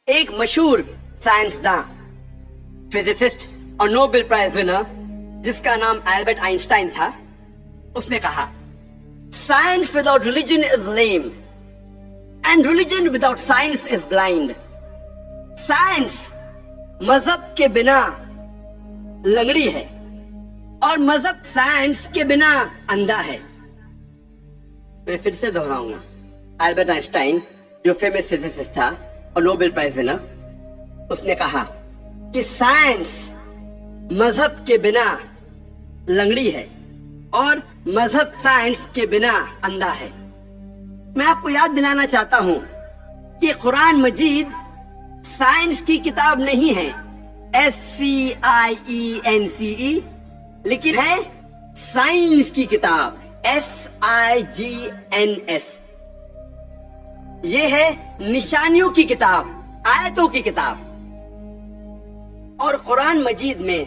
ایک مشہور سائنسداں فزسسٹ اور نوبل پرائز ونر جس کا نام البرٹ آئنسٹائن تھا، اس نے کہا science without religion is lame and religion without science is blind. Science مذہب کے بنا لنگڑی ہے اور مذہب سائنس کے بنا اندھا ہے. میں پھر سے دہراؤں گا. البرٹ آئنسٹائن جو فیمس فزسسٹ تھا اور نوبل پرائز ونر، اس نے کہا کہ سائنس مذہب کے بنا لنگڑی ہے اور مذہب سائنس کے بنا اندھا ہے. میں آپ کو یاد دلانا چاہتا ہوں کہ قرآن مجید سائنس کی کتاب نہیں ہے SCIENCE، لیکن ہے سائنس کی کتاب SIGNS. یہ ہے نشانیوں کی کتاب، آیتوں کی کتاب. اور قرآن مجید میں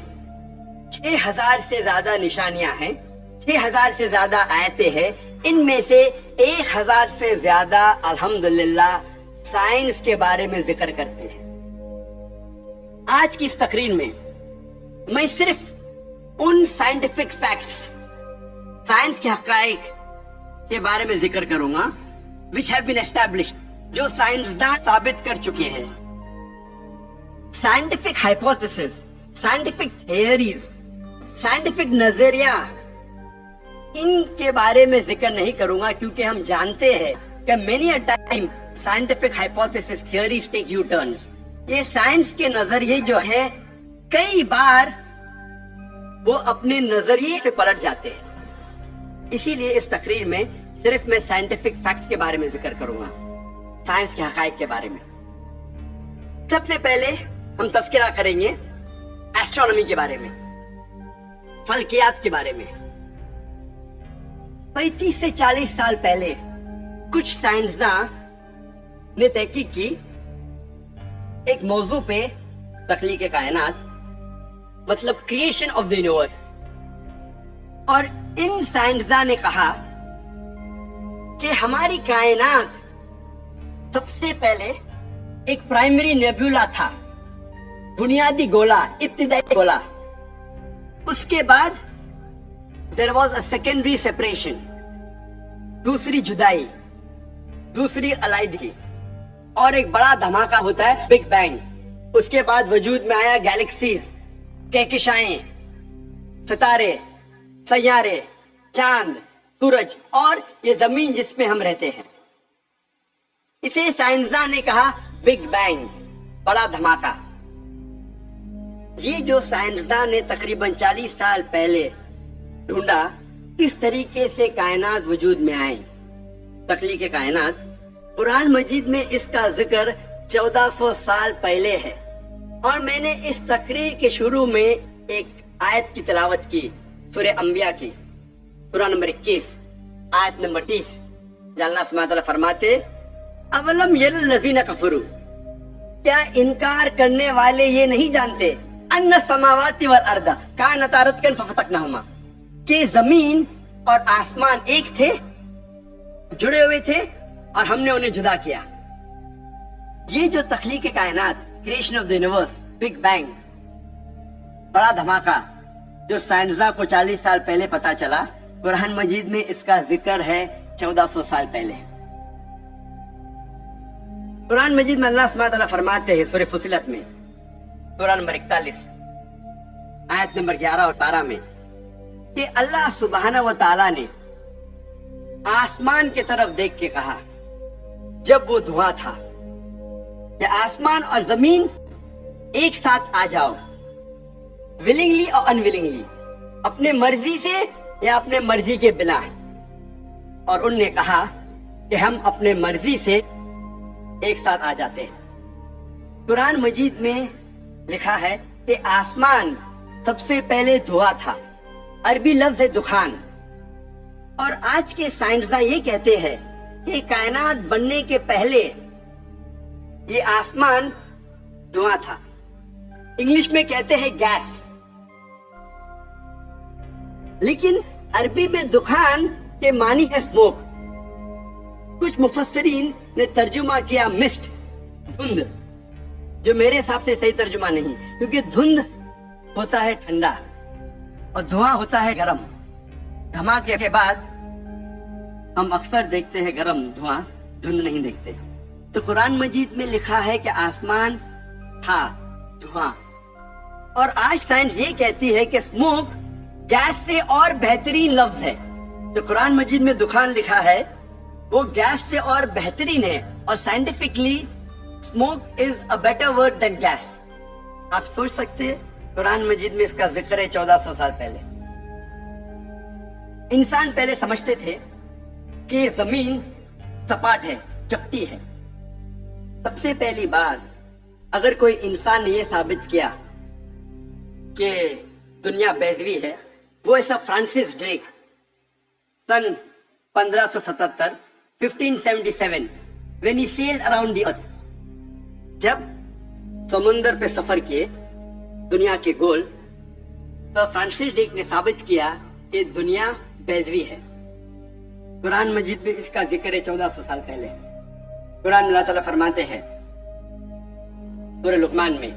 6000 سے زیادہ نشانیاں ہیں، 6000 سے زیادہ آیتیں ہیں. ان میں سے 1000 سے زیادہ الحمدللہ سائنس کے بارے میں ذکر کرتے ہیں. آج کی اس تقریر میں میں صرف ان سائنٹیفک فیکٹس، سائنس کے حقائق کے بارے میں ذکر کروں گا which have been established، جو سائنسداں ثابت کر چکے ہیں. Scientific hypotheses, scientific theories, scientific نظریہ، ان کے بارے میں ذکر نہیں کروں گا کیونکہ ہم جانتے ہیں کہ many a time scientific hypothesis theories take U-turns. یہ سائنس کے نظریے جو ہیں کئی بار وہ اپنے نظریے سے پلٹ جاتے ہیں. اسی لیے اس تقریر میں صرف میں سائنٹیفک فیکٹس کے بارے میں ذکر کروں گا، سائنس کے حقائق کے بارے میں. سب سے پہلے ہم تذکرہ کریں گے ایسٹرونومی کے بارے میں، فلکیات کے بارے میں. 35 سے 40 سال پہلے کچھ سائنسداں نے تحقیق کی ایک موضوع پہ، تخلیق کائنات، مطلب کریشن آف دی یونیورس. اور ان سائنسداں نے کہا کہ ہماری کائنات سب سے پہلے ایک پرائمری نیبولا تھا، بنیادی گولا، ابتدائی گولا. اس کے بعد there was a secondary separation، دوسری جدائی، دوسری علیحدگی، اور ایک بڑا دھماکہ ہوتا ہے بگ بینگ. اس کے بعد وجود میں آیا گیلیکسیز، کہکشائیں، ستارے، سیارے، چاند، سورج اور یہ زمین جس میں ہم رہتے ہیں. اسے سائنسداں نے کہا بگ بینگ، بڑا دھماکہ. یہ جو سائنسداں نے تقریباً 40 سال پہلے ڈھونڈا کس طریقے سے کائنات وجود میں آئیں، تخلیق کائنات، قرآن مجید میں اس کا ذکر 1400 سال پہلے ہے. اور میں نے اس تقریر کے شروع میں ایک آیت کی تلاوت کی، سورہ انبیاء کی، سورہ نمبر 21 آیت نمبر 30، جہاں اللہ سبحانہ تعالیٰ فرماتے اولم یل الذین کفروا، کیا انکار کرنے والے یہ نہیں جانتے ان السماوات والارض کانتا رتقا ففتقناہما، کہ زمین اور آسمان ایک تھے، جڑے ہوئے تھے اور ہم نے انہیں جدا کیا. یہ جو تخلیق کائنات، creation of the universe, big bang, بڑا دھماکہ، جو سائنسداں کو 40 سال پہلے پتا چلا، قرآن مجید میں اس کا ذکر ہے 1400 سال پہلے. قرآن مجید میں اللہ سبحانہ تعالیٰ فرماتے ہیں سورہ فصلت میں، سورہ نمبر 41 آیت نمبر 11 اور 12 میں، کہ اللہ سبحانہ و تعالیٰ نے آسمان کی طرف دیکھ کے کہا جب وہ دھواں تھا کہ آسمان اور زمین ایک ساتھ آ جاؤ، ولنگلی اور انولنگلی، اپنے مرضی سے یا اپنے مرضی کے بنا. اور ان نے کہا کہ ہم اپنے مرضی سے ایک ساتھ آ جاتے ہیں. قرآن مجید میں لکھا ہے کہ آسمان سب سے پہلے دھواں تھا، عربی لفظ ہے دخان. اور آج کے سائنسداں یہ کہتے ہیں کہ کائنات بننے کے پہلے یہ آسمان دھواں تھا، انگلش میں کہتے ہیں گیس. لیکن عربی میں دخان کے معنی ہے اسموک. کچھ مفسرین نے ترجمہ کیا مسٹ، دھند. جو میرے حساب سے صحیح ترجمہ نہیں، کیونکہ دھند ہوتا ہے ٹھنڈا اور دھواں ہوتا ہے گرم. دھماکے کے بعد ہم اکثر دیکھتے ہیں گرم دھواں، دھند نہیں دیکھتے. تو قرآن مجید میں لکھا ہے کہ آسمان تھا دھواں، اور آج سائنس یہ کہتی ہے کہ اسموک گیس سے اور بہترین لفظ ہے. جو قرآن مجید میں دخان لکھا ہے وہ گیس سے اور بہترین ہے، اور scientifically smoke is a better word than gas. آپ سوچ سکتے ہیں قرآن مجید میں اس کا ذکر ہے 1400 سال پہلے. انسان پہلے سمجھتے تھے کہ زمین سپاٹ ہے، چپٹی ہے. سب سے پہلی بار اگر کوئی انسان نے یہ ثابت کیا کہ دنیا بیضوی ہے، وہ ایسا Francis Drake sun 1577 1577 when he sailed around the earth. جب سمندر پہ سفر کیے دنیا کے گول، تو فرانسس ڈریک نے ثابت کیا کہ دنیا بیضوی ہے. قرآن مجید میں اس کا ذکر ہے 1400 سال پہلے. قرآن اللہ تعالیٰ فرماتے ہیں سورہ لقمان میں،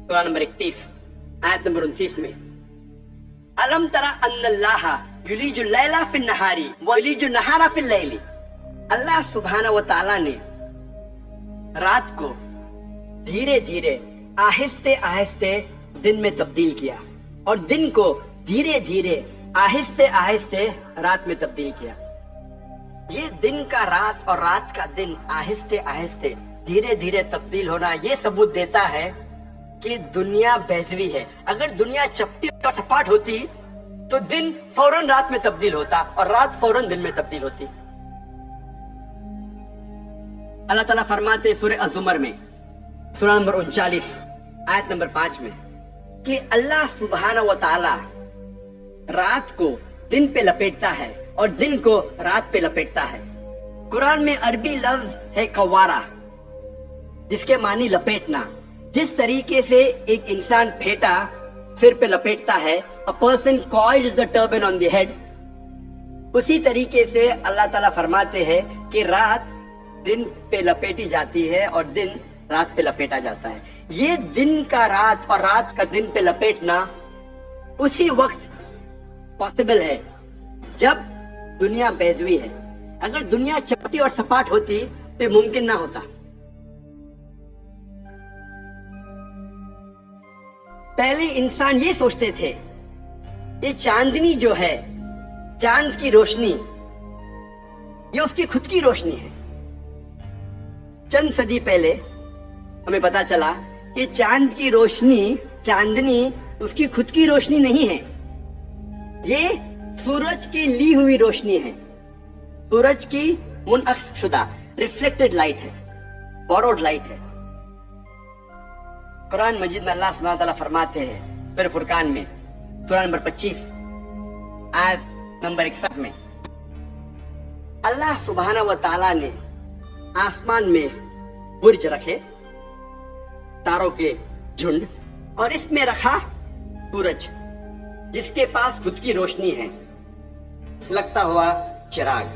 سورہ نمبر 31 آیت نمبر 29 میں، الم ترى ان اللہ یلیج اللیل فی النہار ویلیج النہار فی اللیل. اللہ سبحانہ و تعالیٰ نے رات کو دھیرے دھیرے آہستہ آہستہ دن میں تبدیل کیا، اور دن کو دھیرے دھیرے آہستہ آہستہ رات میں تبدیل کیا. یہ دن کا رات اور رات کا دن آہستہ آہستہ دھیرے دھیرے تبدیل ہونا یہ ثبوت دیتا ہے کہ دنیا بیضوی ہے. اگر دنیا چپٹی اور سپاٹ ہوتی تو دن فوراً رات میں تبدیل ہوتا اور رات فوراً دن میں تبدیل ہوتی. اللہ تعالیٰ فرماتے سورہ الزمر میں، سورہ نمبر 39 آیت نمبر 5 میں، کہ اللہ سبحانہ و تعالی رات کو دن پہ لپیٹتا ہے اور دن کو رات پہ لپیٹتا ہے. قرآن میں عربی لفظ ہے کوارا، جس کے معنی لپیٹنا. جس طریقے سے ایک انسان پھیٹا سر پہ لپیٹتا ہے، a person coils the turban on the head، اسی طریقے سے اللہ تعالیٰ فرماتے ہیں کہ رات دن پہ لپیٹی جاتی ہے اور دن رات پہ لپیٹا جاتا ہے. یہ دن کا رات اور رات کا دن پہ لپیٹنا اسی وقت پاسبل ہے جب دنیا بیضوی ہے. اگر دنیا چپٹی اور سپاٹ ہوتی تو یہ ممکن نہ ہوتا. پہلے انسان یہ سوچتے تھے یہ چاندنی جو ہے، چاند کی روشنی، یہ اس کی خود کی روشنی ہے. چند صدی پہلے ہمیں پتا چلا کہ چاند کی روشنی، چاندنی اس کی خود کی روشنی نہیں ہے، یہ سورج کی لی ہوئی روشنی ہے. سورج کی منعکس شدہ ریفلیکٹڈ لائٹ ہے، بوروڈ لائٹ ہے. قرآن مجید میں اللہ سبحانہ تعالیٰ فرماتے ہیں سورہ فرقان میں، سورہ نمبر 25 آیت نمبر 61 میں، اللہ سبحانہ و تعالیٰ نے آسمان میں برج رکھے، تاروں کے جھنڈ، اور اس میں رکھا سورج جس کے پاس خود کی روشنی ہے، سلگتا ہوا چراغ،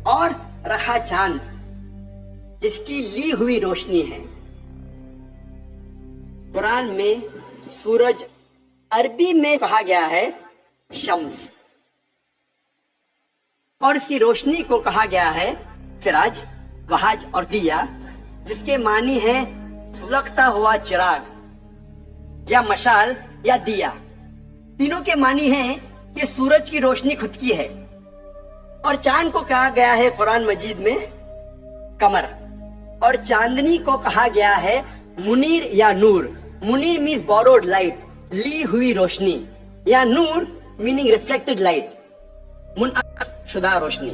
اور رکھا چاند جس کی لی ہوئی روشنی ہے. قرآن میں سورج عربی میں کہا گیا ہے شمس، اور اس کی روشنی کو کہا گیا ہے سراج، وہاج اور دیا، جس کے معنی ہے سلگتا ہوا چراغ یا مشال یا دیا. تینوں کے معنی ہیں کہ سورج کی روشنی خود کی ہے. اور چاند کو کہا گیا ہے قرآن مجید میں قمر، اور چاندنی کو کہا گیا ہے منیر یا نور. منیر مینز بوروڈ لائٹ، لی ہوئی روشنی، یا نور میننگ ریفلیکٹڈ لائٹ، منعکس شدہ روشنی،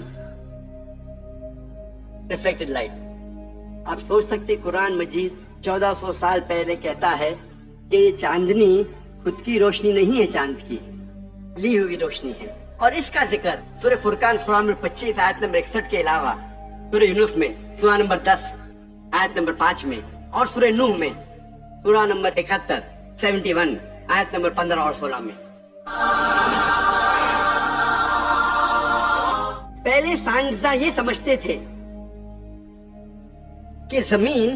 ریفلیکٹڈ لائٹ. آپ سوچ سکتے قرآن مجید 1400 سال پہلے کہتا ہے کہ یہ چاندنی خود کی روشنی نہیں ہے، چاند کی لی ہوئی روشنی ہے. اور اس کا ذکر سورہ فرقان سورہ نمبر 25 آیت نمبر 61 کے علاوہ سورہ یونس میں سورہ نمبر 10 آیت نمبر 5 میں، اور سورہ نوح میں سورہ نمبر 71 71 آیت نمبر 15 اور 16 میں. پہلے سائنسداں یہ سمجھتے تھے کہ زمین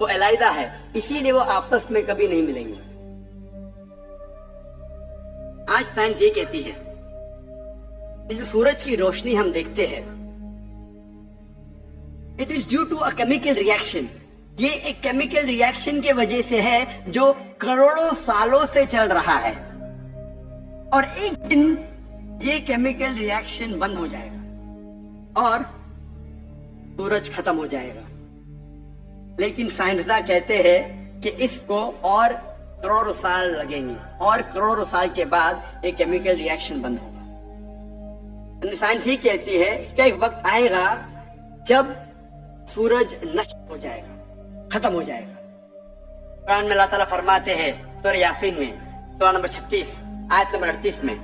وہ علیحدہ ہے، اسی لیے وہ آپس میں کبھی نہیں ملیں گے۔ آج سائنس یہ کہتی ہے کہ جو سورج کی روشنی ہم دیکھتے ہیں it is due to a chemical reaction, یہ ایک کیمیکل ریئیکشن کی وجہ سے ہے جو کروڑوں سالوں سے چل رہا ہے، اور ایک دن یہ کیمیکل ریئیکشن بند ہو جائے گا اور سورج ختم ہو جائے گا۔ لیکن سائنسداں کہتے ہیں کہ اس کو اور کروڑوں سال لگیں گے، اور کروڑوں سال کے بعد یہ کیمیکل ریئیکشن بند ہوگا۔ سائنس یہ کہتی ہے کہ ایک وقت آئے گا جب سورج نشٹ ہو جائے گا، ختم ہو جائے گا۔ قرآن میں اللہ تعالیٰ فرماتے ہیں سورہ یاسین میں سورہ نمبر 36 آیت نمبر 38 میں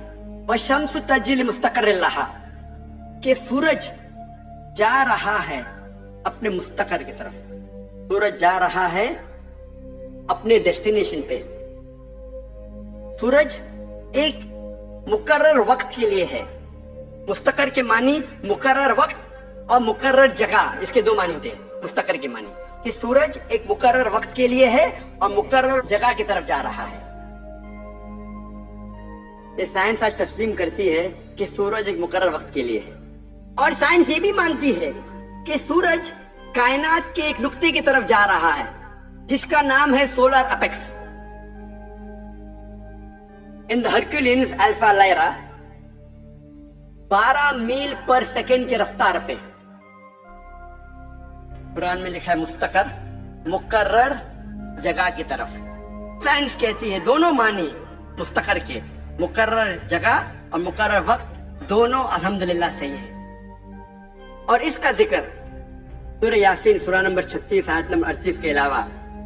وَالشَّمْسُ تَجْرِي لِمُسْتَقَرٍّ لَهَا، کہ سورج جا رہا ہے اپنے مستقر کی طرف، سورج جا رہا ہے اپنے ڈیسٹینیشن پہ۔ سورج ایک مقرر وقت کے لیے ہے، مستقر کے معنی مقرر وقت اور مقرر جگہ، اس کے دو معنی ہوتے ہیں مستقر کے معنی، کہ سورج ایک مقرر وقت کے لیے ہے اور مقرر جگہ کی طرف جا رہا ہے۔ یہ سائنس آج تسلیم کرتی ہے کہ سورج ایک مقرر وقت کے لیے ہے، اور سائنس یہ بھی مانتی ہے کہ سورج کائنات کے ایک نقطے کی طرف جا رہا ہے جس کا نام ہے سولر اپیکس۔ ان دا ہرکولینز الفا لائرا 12 میل پر سیکنڈ کی رفتار پہ، قرآن میں لکھا ہے مستقر، مقرر جگہ کی طرف۔ سائنس کہتی ہے دونوں معنی مستقر کے، مقرر جگہ اور مقرر وقت، دونوں الحمدللہ صحیح ہے۔ اور اس کا ذکر سورہ یاسین سورہ نمبر 36 آیت نمبر 38 کے علاوہ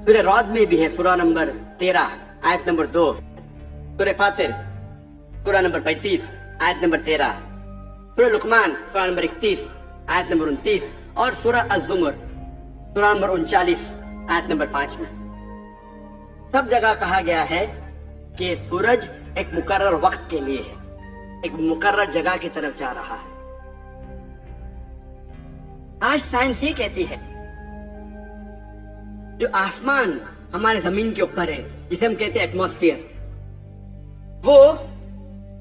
سورہ رعد میں بھی ہے، سورہ نمبر 13 آیت نمبر 2، سورہ فاطر سورہ نمبر 35 آیت نمبر 13، سورہ لقمان سورہ نمبر 31 آیت نمبر 29، اور سورہ الزمر سورہ نمبر 39 آیت نمبر 5 میں۔ سب جگہ کہا گیا ہے کہ سورج ایک مقرر وقت کے لیے ہے، ایک مقرر جگہ کی طرف جا رہا ہے۔ آج سائنس یہ کہتی ہے جو آسمان ہمارے زمین کے اوپر ہے، جسے ہم کہتے ہیں ایٹماسفیئر، وہ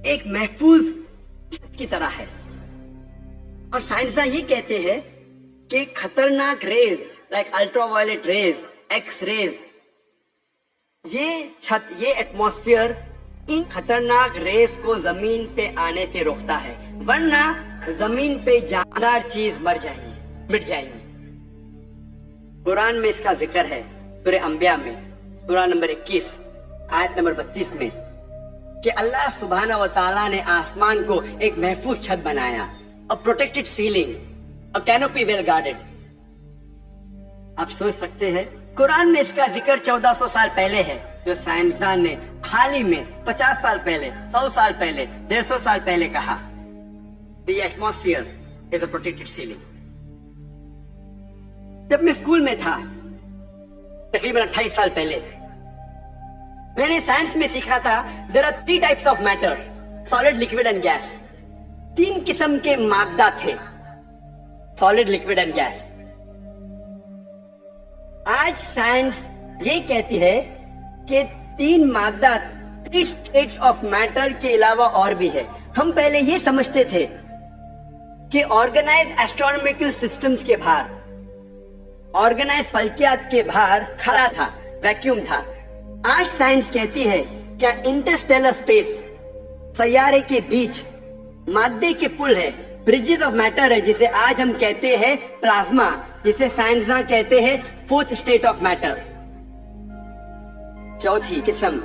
ایک محفوظ چھت کی طرح ہے، اور سائنسداں یہ کہتے ہیں کہ خطرناک rays like ultraviolet rays, X rays, یہ چھت، یہ ایٹماسفیئر ان خطرناک ریز کو زمین پہ آنے سے روکتا ہے، ورنہ زمین پہ جاندار چیز مٹ جائیں گی۔ قرآن میں اس کا ذکر ہے سورہ انبیاء میں سورہ نمبر 21 آیت نمبر 32 میں کہ اللہ سبحانہ و تعالیٰ نے آسمان کو ایک محفوظ چھت بنایا، a protected ceiling, a canopy well guarded۔ آپ سوچ سکتے ہیں قرآن میں اس کا ذکر 1400 سال پہلے ہے، جو سائنسدان نے حال ہی میں 50 سال پہلے، 100 سال پہلے، 150 سال پہلے کہا the atmosphere is a protected ceiling۔ جب میں اسکول میں تھا تقریباً 28 سال پہلے، میں نے سائنس میں سیکھا تھا there are 3 types of matter: solid, liquid and gas۔ 3 قسم کے مادہ تھے، solid, liquid and gas۔ آج سائنس یہ کہتی ہے کہ 3 مادہ، 3 states of matter کے علاوہ اور بھی ہے۔ ہم پہلے یہ سمجھتے تھے کہ آرگنائز ایسٹرونومیکل سسٹمز کے باہر، آرگنائز فلکیات کے باہر کھڑا تھا، ویکیوم تھا۔ آج سائنس کہتی ہے کیا انٹرسٹیلر اسپیس، سیارے کے بیچ مادے کے پل ہے، بریجز آف میٹر ہے، جسے آج ہم کہتے ہیں پلازما، جسے سائنسداں کہتے ہیں 4th state of matter، 4تھی قسم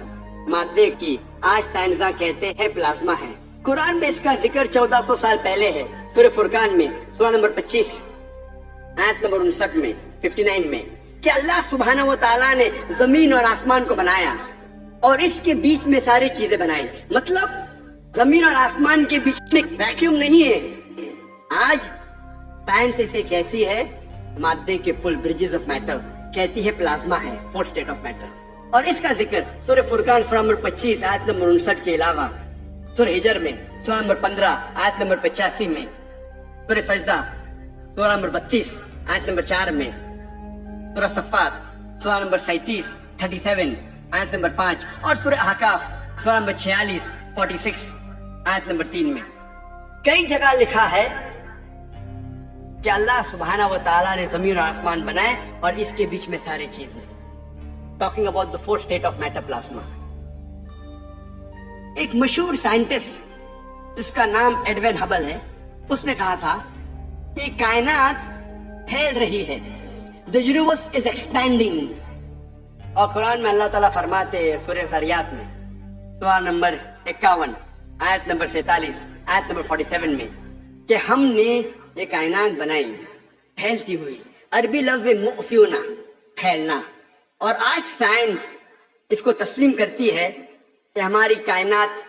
مادے کی، آج سائنسداں کہتے ہیں پلازما ہے۔ قرآن میں اس کا ذکر 1400 سال پہلے ہے، سورہ فرقان میں سورہ نمبر 25 آیت نمبر 59 میں 59 میں کہ اللہ سبحانہ و تعالیٰ نے زمین اور آسمان کو بنایا اور اس کے بیچ میں ساری چیزیں بنائی۔ مطلب زمین اور آسمان کے بیچ میں ویکیوم نہیں ہے۔ آج سائنس اسے کہتی ہے مادے کے پل، بریجز آف میٹر، کہتی ہے پلازما ہے، 4th state of matter۔ اور اس کا ذکر سورہ فرقان سورہ نمبر 25 آیت نمبر 59 کے علاوہ سورہ ہجر میں سورہ نمبر 15 آیت نمبر 85 میں، سورہ سجدہ سورہ نمبر 32 آیت نمبر 4 میں، سورہ صفات سورہ نمبر 37 آیت نمبر 5 اور سورہ احقاف سورہ نمبر 46 آیت نمبر 3 میں کئی جگہ لکھا ہے کہ اللہ سبحانہ و تعالیٰ نے زمین اور آسمان بنائے اور اس کے بیچ میں سارے چیزیں. Talking about the fourth state of matter plasma. ایک مشہور سائنٹسٹ جس کا نام ایڈوین ہبل ہے، اس نے کہا تھا کہ کائنات پھیل رہی ہے. The universe is expanding. اور قرآن میں اللہ تعالیٰ فرماتے ہیں سورہ ذریات میں سورہ نمبر 51 آیت نمبر 47 آیت نمبر 47 میں کہ ہم نے یہ کائنات بنائی پھیلتی ہوئی. عربی لفظ مؤسیونا پھیلنا. اور آج سائنس اس کو تسلیم کرتی ہے کہ ہماری کائنات